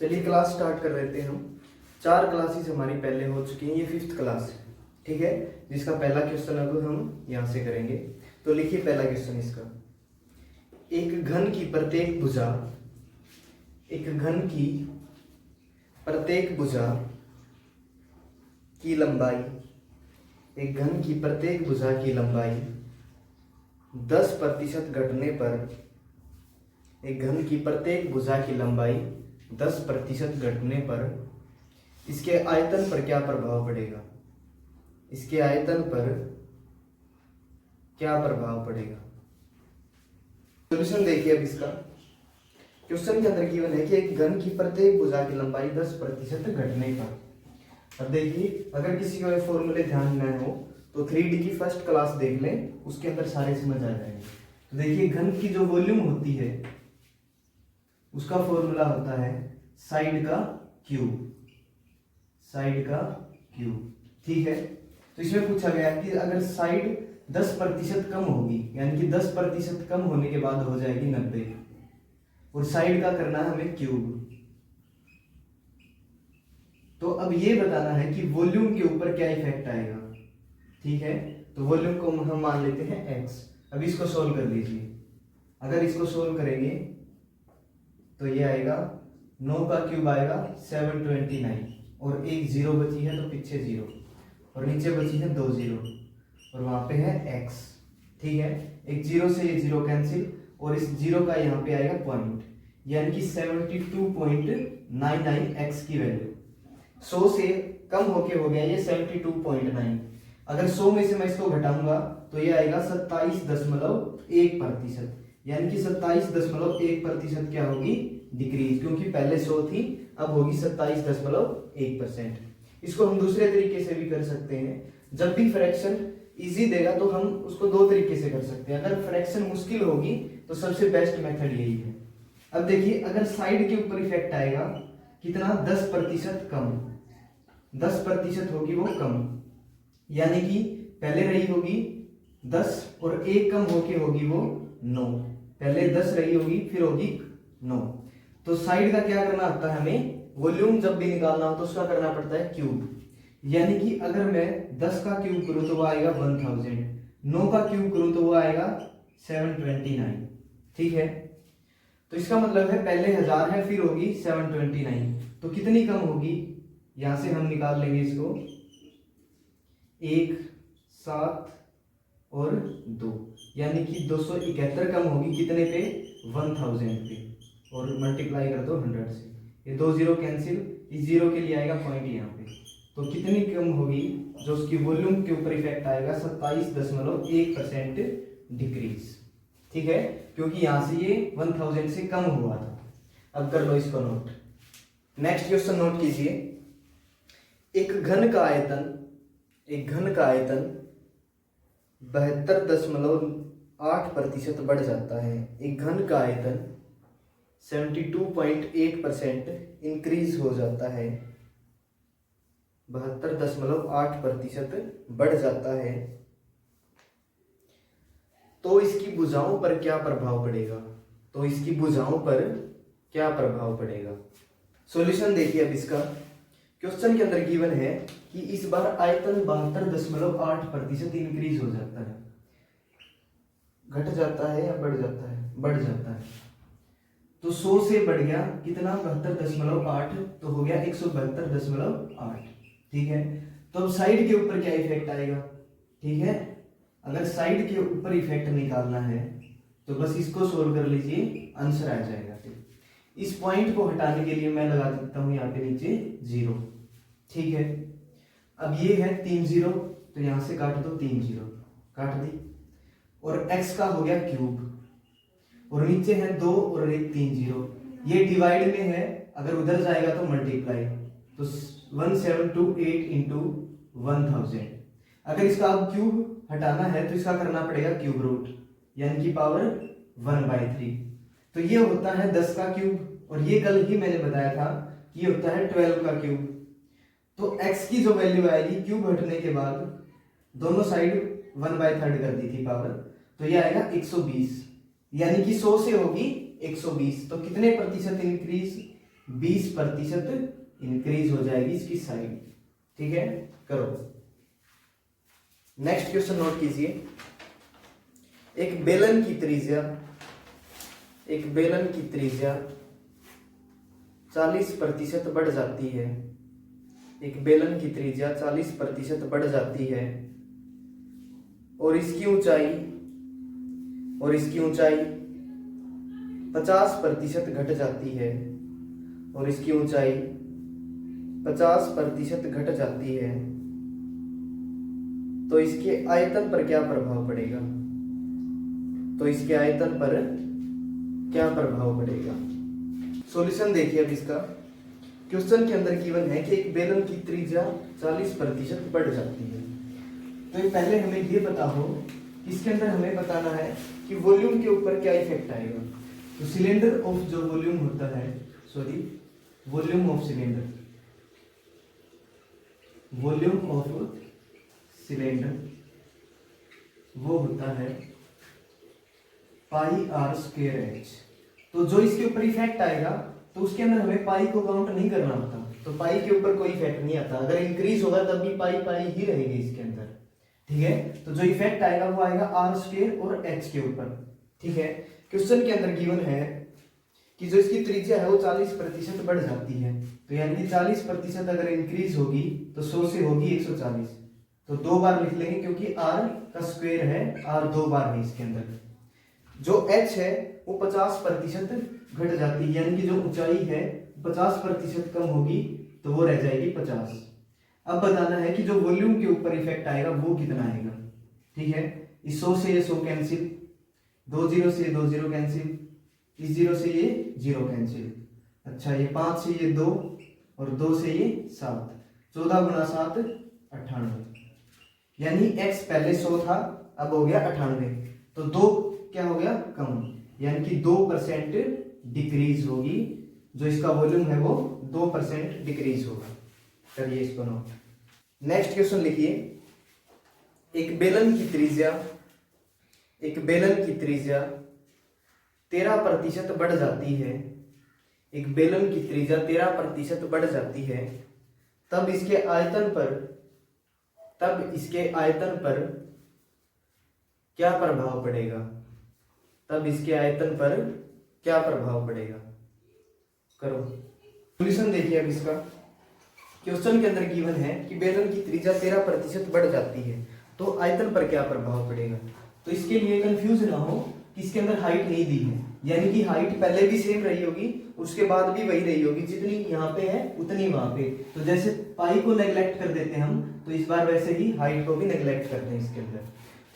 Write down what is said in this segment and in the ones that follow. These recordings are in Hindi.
चलिए क्लास स्टार्ट कर लेते हैं हम। 4 क्लासेस हमारी पहले हो चुकी हैं, ये 5th क्लास है, ठीक है, जिसका पहला क्वेश्चन अब हम यहाँ से करेंगे। तो लिखिए पहला क्वेश्चन इसका। एक घन की प्रत्येक भुजा, एक घन की प्रत्येक भुजा की लंबाई, एक घन की प्रत्येक भुजा की लंबाई 10% घटने पर, एक घन की प्रत्येक भुजा की लंबाई 10% घटने पर इसके आयतन पर क्या प्रभाव पड़ेगा? इसके आयतन पर क्या प्रभाव पड़ेगा? सॉल्यूशन देखिए अब इसका। क्वेश्चन के अंदर गिवन है कि एक घन की प्रत्येक भुजा की लंबाई 10% घटने पर। अब देखिए, अगर किसी को फॉर्मूले ध्यान न हो तो 3D की फर्स्ट क्लास देख लें, उसके अंदर सारे समझ आ जाएंगे। तो देखिए, घन की जो वॉल्यूम होती है उसका फॉर्मूला होता है साइड का क्यूब, साइड का क्यूब, ठीक है। तो इसमें पूछा गया कि अगर साइड 10% कम होगी, यानी कि 10% कम होने के बाद हो जाएगी 90, और साइड का करना है हमें क्यूब। तो अब ये बताना है कि वॉल्यूम के ऊपर क्या इफेक्ट आएगा, ठीक है। तो वॉल्यूम को हम मान लेते हैं x। अब इसको सोल्व कर लीजिए। अगर इसको सोल्व करेंगे तो ये आएगा 9 का क्यूब आएगा 729, और एक जीरो बची है तो पीछे जीरो, और नीचे बची है 2 जीरो, और वहां पे है x, ठीक है। एक जीरो से ये जीरो कैंसिल, और इस जीरो का यहाँ पे आएगा पॉइंट, यानी कि 72.99 x की वैल्यू 100 से कम होके हो गया ये 72.9। अगर 100 में से मैं इसको घटाऊंगा तो ये आएगा 27.1%, यानी कि 27.1% क्या होगी? डिक्रीज, क्योंकि पहले 100 थी, अब होगी 27.1%। इसको हम दूसरे तरीके से भी कर सकते हैं। जब भी फ्रैक्शन इजी देगा तो हम उसको 2 तरीके से कर सकते हैं। अगर फ्रैक्शन मुश्किल होगी तो सबसे बेस्ट मेथड यही है। अब देखिए, अगर साइड के ऊपर इफेक्ट आएगा कितना? 10% कम, 10% होगी वो कम, यानी कि पहले रही होगी 10 और 1 कम होके होगी वो 9। पहले 10 रही होगी, फिर होगी 9। तो साइड का क्या करना होता है हमें? वॉल्यूम जब भी निकालना हो तो उसका करना पड़ता है क्यूब, यानी कि अगर मैं 10 का क्यूब करूं तो वो आएगा 1000, 9 का क्यूब करूं तो वो आएगा 729, ठीक है। तो इसका मतलब है पहले 1000 है, फिर होगी 729, तो कितनी कम होगी? यहां से हम निकाल लेंगे इसको, 1, 7 और 2, यानी कि 271 कम होगी कितने पे? 1000 पे, और मल्टीप्लाई कर दो 100 से, ये 2 जीरो कैंसिल, इस जीरो के लिए आएगा पॉइंट यहाँ पे। तो कितनी कम होगी? जो उसकी वॉल्यूम के ऊपर इफेक्ट आएगा 27.1% डिक्रीज, ठीक है, क्योंकि यहां से ये 1000 से कम हुआ था। अब कर लो इसको नोट। नेक्स्ट क्वेश्चन नोट कीजिए। एक घन का आयतन, एक घन का आयतन 72.8% बढ़ जाता है। एक घन का आयतन 72.8% इंक्रीज हो जाता है, 72.8% बढ़ जाता है। तो इसकी भुजाओं पर क्या प्रभाव पड़ेगा? तो इसकी भुजाओं पर क्या प्रभाव पड़ेगा? सॉल्यूशन देखिए अब इसका। क्वेश्चन के अंदर गिवन है कि इस बार आयतन 72.8% इंक्रीज हो जाता है। घट जाता है या बढ़ जाता है? बढ़ जाता है। तो 100 से बढ़ गया कितना? 72.8, तो हो गया 172.8, ठीक है। तो अब साइड के ऊपर क्या इफेक्ट आएगा, ठीक है। अगर साइड के ऊपर इफेक्ट निकालना है तो बस इसको सोल्व कर लीजिए, आंसर आ जाएगा। इस पॉइंट को हटाने के लिए मैं लगा देता हूं यहाँ पे नीचे 0, ठीक है। अब ये है 3 जीरो, तो यहां से काट दो 3 जीरो, काट दी, और x का हो गया क्यूब, और नीचे है 2 और एक 3 जीरो, ये डिवाइड में है, अगर उधर जाएगा तो मल्टीप्लाई, तो 1728 इंटू 1000। अगर इसका अब क्यूब हटाना है तो इसका करना पड़ेगा क्यूब रूट, यानी कि पावर 1/3। तो ये होता है 10 का क्यूब, और ये कल ही मैंने बताया था कि ये होता है 12 का क्यूब। तो x की जो वैल्यू आएगी क्यूब हटने के बाद, दोनों साइड 1/3 कर दी थी पावर, तो ये आएगा 120, यानी कि 100 से होगी 120। तो कितने प्रतिशत इंक्रीज? 20% इंक्रीज हो जाएगी इसकी साइड। ठीक है, करो। नेक्स्ट क्वेश्चन नोट कीजिए। एक बेलन की त्रिज्या 40% बढ़ जाती है। एक बेलन की त्रिज्या 40% बढ़ जाती है और इसकी ऊंचाई 50% घट जाती है। और इसकी ऊंचाई 50% घट जाती है तो इसके आयतन पर क्या प्रभाव पड़ेगा? सॉल्यूशन देखिए अब इसका। क्वेश्चन के अंदर गिवन है कि एक बेलन की त्रिज्या 40% बढ़ जाती है। तो पहले हमें ये पता हो, इसके अंदर हमें बताना है कि वॉल्यूम के ऊपर क्या इफेक्ट आएगा। तो सिलेंडर ऑफ जो वॉल्यूम होता है, वॉल्यूम ऑफ सिलेंडर वो होता है पाई आर स्क्वायर एच। तो जो इसके ऊपर इफेक्ट आएगा तो उसके अंदर हमें पाई को काउंट नहीं करना होता, तो पाई के ऊपर कोई इफेक्ट नहीं आता। अगर इंक्रीज होगा तब भी पाई ही रहेगी इसके अंदर। ठीक है, तो जो इफेक्ट आएगा वो आएगा आर स्क्वायर और एच के ऊपर। ठीक है, क्वेश्चन के अंदर गिवन है कि जो इसकी त्रिज्या है वो 40% बढ़ जाती है। तो यानी कि 40% अगर इंक्रीज होगी तो 100 से होगी 140। तो 2 बार लिख लेंगे क्योंकि आर का स्क्वायर है, आर 2 बार है इसके अंदर। जो एच है वो 50% घट जाती है, यानी कि जो ऊंचाई है 50% कम होगी तो वो रह जाएगी 50। अब बताना है कि जो वॉल्यूम के ऊपर इफेक्ट आएगा वो कितना आएगा। ठीक है, इस 100 से ये 100 कैंसिल, 2 0 से 2 0 कैंसिल, इस 0 से ये 0 कैंसिल। अच्छा, ये 5 से ये 2 और 2 से ये 7, 14 गुना 7 98। यानी x पहले 100 था, अब हो गया 98। तो 2 क्या हो गया? कम, यानी कि 2% डिक्रीज होगी। जो इसका वॉल्यूम है वो 2% डिक्रीज होगा। करिए इसको नोट। नेक्स्ट क्वेश्चन लिखिए। एक बेलन की त्रिज्या 13% बढ़ जाती है। एक बेलन की त्रिज्या 13% बढ़ जाती है, तब इसके आयतन पर क्या प्रभाव पड़ेगा? करो। सॉल्यूशन देखिए अब इसका। क्वेश्चन के अंदर गिवन है कि बेलन की त्रिज्या 13% बढ़ जाती है तो आयतन पर क्या प्रभाव पड़ेगा। तो इसके लिए कंफ्यूज ना हो कि इसके अंदर हाइट नहीं दी है, यानी कि हाइट पहले भी सेम रही होगी, उसके बाद भी वही रही होगी, जितनी यहाँ पे है उतनी वहां पे। तो जैसे पाई को नेग्लेक्ट कर देते हैं हम, तो इस बार वैसे ही हाइट को भी नेग्लेक्ट करते हैं इसके अंदर।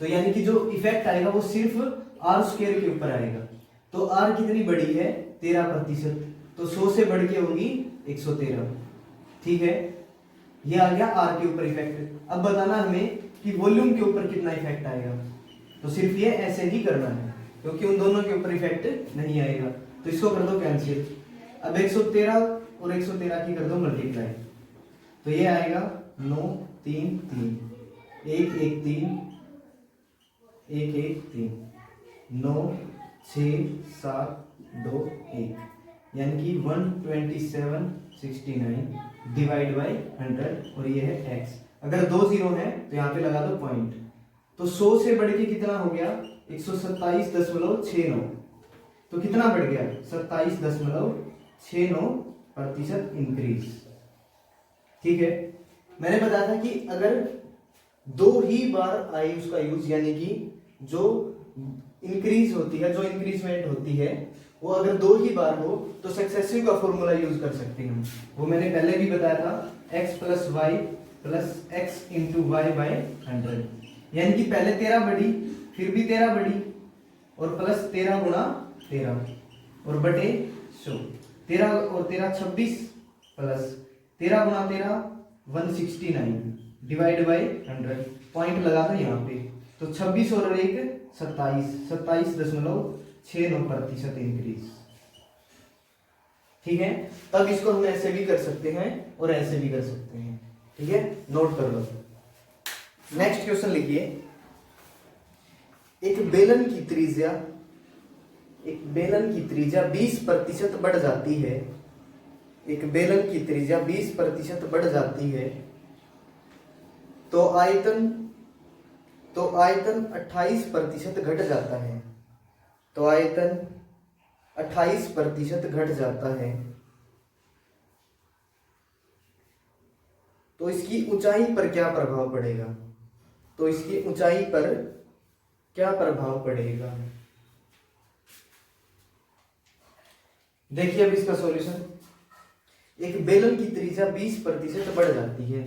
तो यानी कि जो इफेक्ट आएगा वो सिर्फ आर स्क्वायर के ऊपर आएगा। तो आर कितनी बड़ी है? 13%। तो 100 से बढ़ के होगी 113। ठीक है, ये आ गया आर के ऊपर इफेक्ट। अब बताना हमें कि वॉल्यूम के ऊपर कितना इफेक्ट आएगा। तो सिर्फ ये ऐसे ही करना है क्योंकि उन दोनों के ऊपर इफेक्ट नहीं आएगा। तो इसको कर दो कैंसिल। अब 113 और 113 की कर दो मल्टीप्लाई। तो ये आएगा 9 3 3 1 1 3 1 1 3 9 6 7 2 1, यानी कि 12769 डिवाइड बाई 100 और ये है x। अगर 2 0 है तो यहाँ पे लगा दो पॉइंट। तो 100 से बढ़ के कितना हो गया? 127.69। तो कितना बढ़ गया? 27.69% इंक्रीज। ठीक है, मैंने बताया था कि अगर 2 ही बार आए उसका यूज, यानी कि जो इंक्रीज होती है, जो इंक्रीजमेंट होती है वो अगर 2 ही बार हो तो सक्सेसिव का फॉर्मूला यूज कर सकते हैं हम। वो मैंने पहले भी बताया था, x + y + x × y / 100। यानी कि पहले 13 बढ़ी, फिर भी 13 बढ़ी और प्लस 13 गुणा 13 और बटे 100। 13 और 13 26 प्लस 13 गुणा 13 169 डिवाइड बाई 100। पॉइंट लगा दो यहाँ पे। तो 26 और 1 27, 27.69% इंक्रीज। ठीक है, तब इसको हम ऐसे भी कर सकते हैं और ऐसे भी कर सकते हैं। ठीक है, नोट कर लो। नेक्स्ट क्वेश्चन लिखिए। एक बेलन की त्रिज्या 20% बढ़ जाती है। एक बेलन की त्रिज्या 20% बढ़ जाती है तो आयतन 28% घट जाता है। तो आयतन 28% घट जाता है तो इसकी ऊंचाई पर क्या प्रभाव पड़ेगा? तो इसकी ऊंचाई पर क्या प्रभाव पड़ेगा? देखिए अब इसका सॉल्यूशन। एक बेलन की त्रिज्या 20% बढ़ जाती है।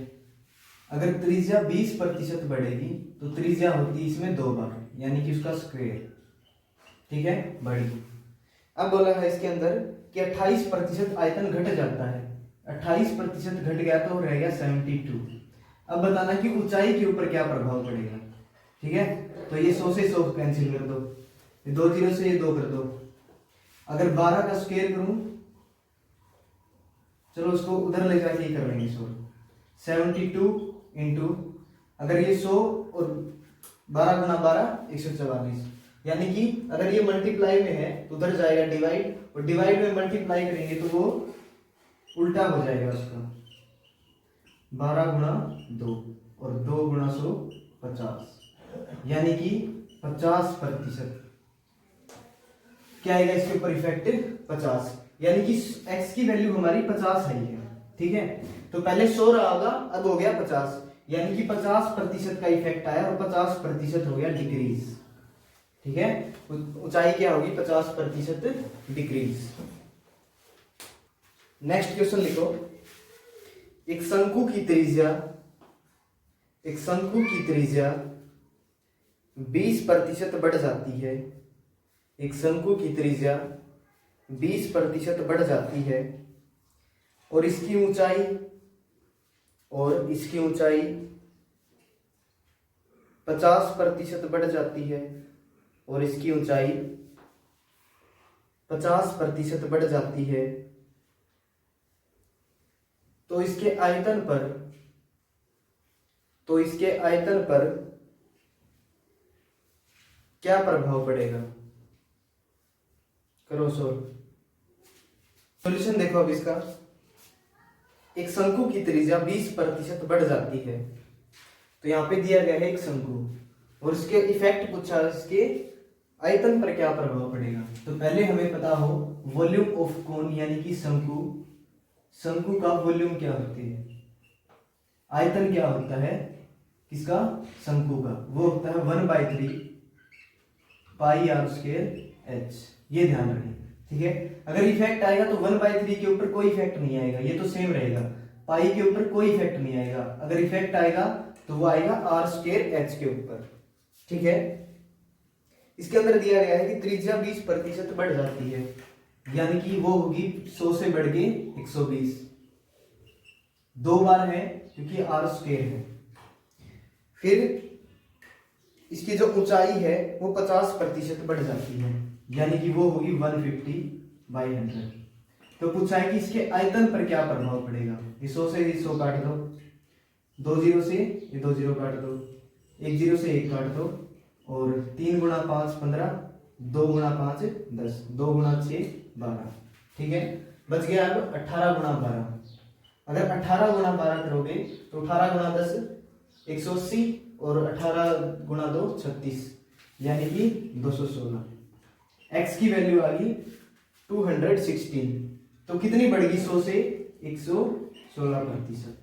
अगर त्रिज्या 20% बढ़ेगी तो त्रिज्या होती है इसमें 2 बार, यानी कि उसका स्क्वायर, ठीक है, बढ़ी। अब बोला है इसके अंदर कि 28% आयतन घट जाता है। 28% घट गया तो रह गया 72। अब बताना कि ऊंचाई के ऊपर क्या प्रभाव पड़ेगा, ठीक है। तो ये 100 से 100 कैंसिल कर दो, ये 2 0 से ये 2 कर दो। अगर 12 का स्क्वायर करूं, चलो उसको उधर ले जाके ही कर लेंगे। 72 इंटू, अगर ये 100 और 12 गुना 12 144, यानी कि अगर ये मल्टीप्लाई में है तो उधर जाएगा डिवाइड, और डिवाइड में मल्टीप्लाई करेंगे तो वो उल्टा हो जाएगा उसका। 12 गुना 2 और 2 गुना 100 50, यानी कि 50%। क्या आएगा इसके ऊपर इफेक्ट? 50, यानी कि x की वैल्यू हमारी 50 है, ठीक है। तो पहले 100 रहा होगा, अब हो गया 50, यानी कि 50% का इफेक्ट आया और 50% हो गया डिक्रीज, ठीक है। ऊंचाई क्या होगी? 50% डिक्रीज। नेक्स्ट क्वेश्चन लिखो। एक शंकु की त्रिज्या 20% बढ़ जाती है। एक शंकु की त्रिज्या 20% बढ़ जाती है और इसकी ऊंचाई 50% बढ़ जाती है और इसकी ऊंचाई 50% बढ़ जाती है। तो इसके आयतन पर क्या प्रभाव पड़ेगा? करो सॉल्यूशन देखो अब इसका। एक शंकु की त्रिज्या 20% बढ़ जाती है, तो यहां पे दिया गया है एक शंकु और इसके इफेक्ट पूछा, इसके आयतन पर क्या प्रभाव पड़ेगा। तो पहले हमें पता हो वॉल्यूम ऑफ कोन, यानी कि शंकु का वॉल्यूम क्या होती है, आयतन क्या होता है किसका? शंकु का। वो होता है 1/3 पाई आर स्क्वायर एच। ये ध्यान रखें, ठीक है। अगर इफेक्ट आएगा तो 1/3 के ऊपर कोई इफेक्ट नहीं आएगा, ये तो सेम रहेगा। पाई के ऊपर कोई इफेक्ट नहीं आएगा। अगर इफेक्ट आएगा तो वो आएगा आर स्क्वायर एच के ऊपर, ठीक है। इसके अंदर दिया गया है कि त्रिज्या 20% बढ़ जाती है, यानी कि वो होगी 100 से बढ़ के 120। 2 बार है क्योंकि आर स्क्वायर है। फिर इसकी जो ऊंचाई है वो 50% बढ़ जाती है, यानी कि वो होगी 150/100। तो पूछा है कि इसके आयतन पर क्या प्रभाव पड़ेगा। ये 100 से 100 काट दो, 2 0 से ये 2 0 काट दो, 1 0 से 1 काट दो, और 3 गुणा 5 15, 2 गुणा 5 10, 2 गुणा 6 12, ठीक है। बच गया अब 18 गुणा 12। अगर 18 गुणा 12 करोगे तो 18 गुणा 10 180 और 18 गुणा 2 36, यानी कि 216। x की वैल्यू आ गई 216। तो कितनी बढ़ेगी? 100 से 116%।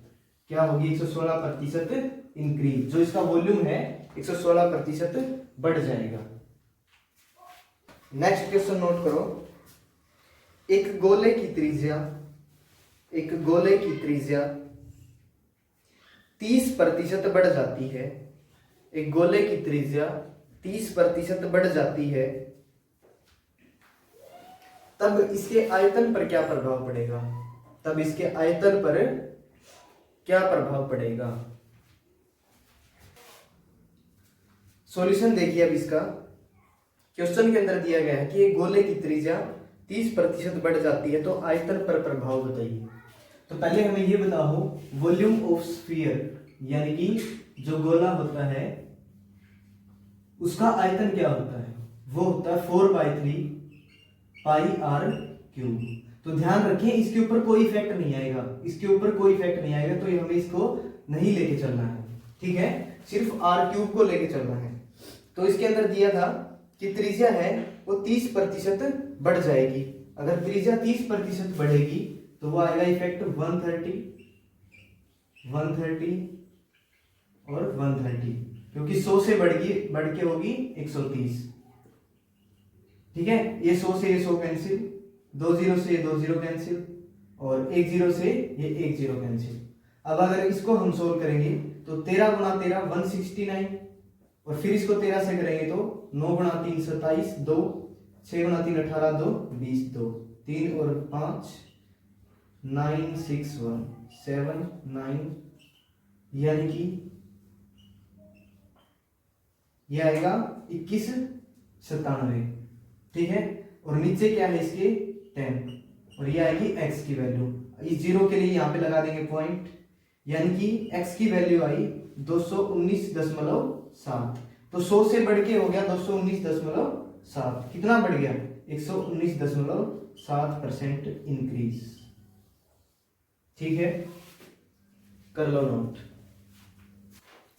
क्या होगी? 116% इंक्रीज। जो इसका वॉल्यूम है 116% बढ़ जाएगा। नेक्स्ट क्वेश्चन नोट करो। एक गोले की त्रिज्या 30% बढ़ जाती है। एक गोले की त्रिज्या 30% बढ़ जाती है, तब इसके आयतन पर क्या प्रभाव पड़ेगा? सॉल्यूशन देखिए अब इसका। क्वेश्चन के अंदर दिया गया है कि एक गोले की त्रिज्या 30% बढ़ जाती है, तो आयतन पर प्रभाव बताइए। तो पहले हमें ये बताओ वॉल्यूम ऑफ स्फीयर, यानी कि जो गोला होता है उसका आयतन क्या होता है? वो होता है 4/3 पाई आर क्यूब। तो ध्यान रखिए इसके ऊपर कोई इफेक्ट नहीं आएगा, इसके ऊपर कोई इफेक्ट नहीं आएगा, तो हमें इसको नहीं लेके चलना है, ठीक है, सिर्फ आर क्यूब को लेके चलना है। तो इसके अंदर दिया था कि त्रिज्या है वो 30% बढ़ जाएगी। अगर त्रिज्या 30% बढ़ेगी तो वो आएगा इफेक्ट 130 और 130, क्योंकि 100 से बढ़ के होगी 130, ठीक है। ये 100 से ये 100 कैंसिल, 20 से ये 20 कैंसिल, और 10 से ये 10 कैंसिल। अब अगर इसको हम सोल्व करेंगे तो 13 गुणा 13 169, और फिर इसको 13 से करेंगे तो 9 गुणा 3 27, 2 6 गुणा 3 18, 2 20, 2 3 और 5 9 6 1 7 9, यानी कि ये आएगा 2197, ठीक है। और नीचे क्या है इसके 10, और ये आएगी x की वैल्यू। इस जीरो के लिए यहाँ पे लगा देंगे पॉइंट, यानी कि x की वैल्यू आई 219.7। तो 100 से बढ़ के हो गया 219.7, कितना बढ़ गया 119.7% इंक्रीज, ठीक है, कर लो नोट।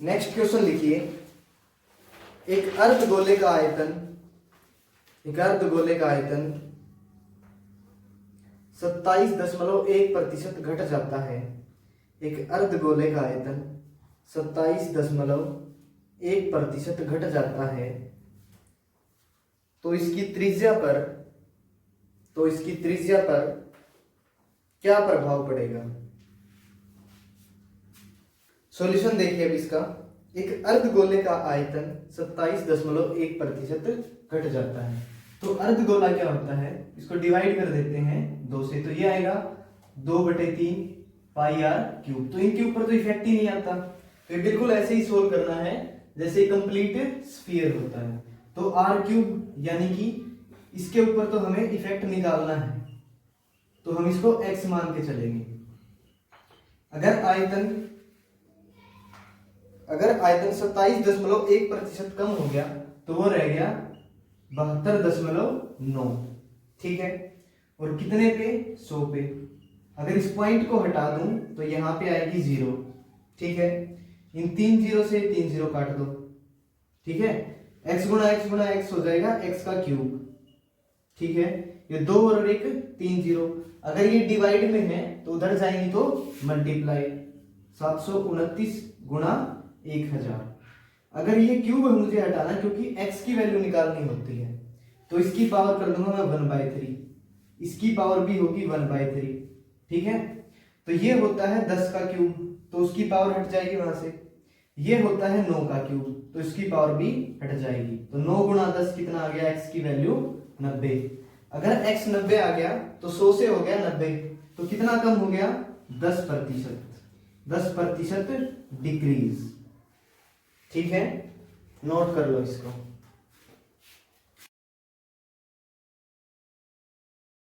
नेक्स्ट क्वेश्चन लिखिए, एक अर्धगोले का आयतन 27.1% घट जाता है। एक अर्धगोले का आयतन 27.1% घट जाता है, तो इसकी त्रिज्या पर क्या प्रभाव पड़ेगा। सॉल्यूशन देखिए अब इसका। एक अर्धगोले का आयतन 27.1% घट जाता है, तो अर्धगोला क्या होता है, इसको डिवाइड कर देते हैं 2 से, तो ये आएगा 2/3 पाई आर क्यूब। तो इनके ऊपर तो इफेक्ट ही नहीं आता, तो ये बिल्कुल ऐसे ही सोल्व करना है जैसे कंप्लीट स्फीयर होता है। तो आर क्यूब यानी कि इसके ऊपर तो हमें इफेक्ट निकालना है, तो हम इसको x मान के चलेंगे। अगर आयतन 27.1% कम हो गया तो वो रह गया 72.9, ठीक है। और कितने पे 100 पे। अगर इस पॉइंट को हटा दूं तो यहां पे आएगी 0, ठीक है। इन 3 0 से 3 0 काट दो, ठीक है। x गुणा x हो जाएगा x का क्यूब, ठीक है। ये 2 और 1 3 0। अगर ये डिवाइड में है तो उधर जाएंगी तो मल्टीप्लाई, 729 गुणा 1000। अगर ये क्यूब मुझे हटाना क्योंकि x की वैल्यू निकालनी होती है, तो इसकी पावर कर दूंगा मैं 1/3, इसकी पावर भी होगी 1/3, ठीक है। तो ये होता है 10 का क्यूब, तो उसकी पावर हट जाएगी वहां से। ये होता है 9 का क्यूब, तो इसकी पावर भी हट जाएगी। तो 9 गुणा 10 कितना आ गया, x की वैल्यू 90। अगर x 90 आ गया तो 100 से हो गया 90, तो कितना कम हो गया 10% डिक्रीज, ठीक है। नोट कर लो इसको।